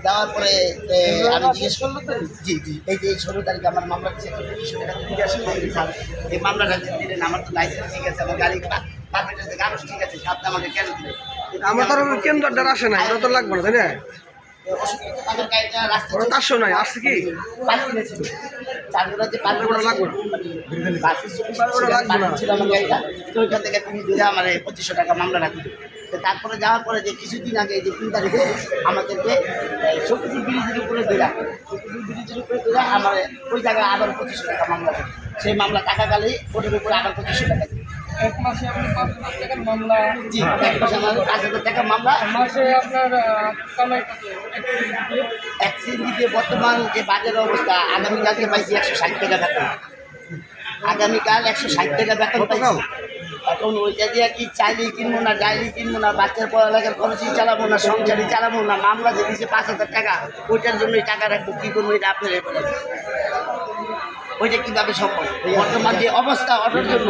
দেওয়ার পরে আমি জিজ্ঞেস করলো তো, জি জি, এই যে 16 তারিখে আমার মামলা দিচ্ছে, এই মামলাটা দিলেন, আমার তো লাইসেন্স ঠিক আছে, আমার গাড়ি পারমিট আছে, কাগজ ঠিক আছে, আপনি আমাকে কেন দিলেন? আমার তো কেন্দ্রটা আসে না, এটা তো লাগবে না, তাই না? তারশো নাই আসছে কি ওইখান থেকে তুমি দিলে আমার 2500 টাকা মামলা রাখবে। তারপরে যাওয়ার পরে যে কিছুদিন আগে যে 3 তারিখে আমাদেরকে শক্তিপুর ব্রিজের উপরে দিলাম, শক্তিপুর ব্রিজের উপরে দিলাম আমার ওই জায়গায় আবার 2500 টাকা মামলা দেয়। সেই মামলা টাকাকালেই ওটার উপরে আবার 2500 টাকা দিই। এক মাসে আপনি 5,000 টাকার মামলা, জি, এক মাসে আমার 5,000 টাকা মামলা। মাসে আপনার কামাই কত? এক সিএনজিতে বর্তমান যে বাজারের অবস্থা, আগামীকালকে পাইছি 160 টাকা বেতন, আগামীকাল 160 টাকা বেতন পাইছি। এখন ওইটা দিয়ে কি চাইলেই কিনবো না, ডাইলি কিনবো না, বাচ্চার পড়ালেখার খরচই চালাবো না, সংসারই চালাবো না, মামলা যে দিয়েছে 5,000 টাকা, ওইটার জন্যই টাকা রাখবো, কী করবো এটা আপনার বলেন, ওইটা কীভাবে সম্ভব বর্তমান যে অবস্থা ওটার জন্য।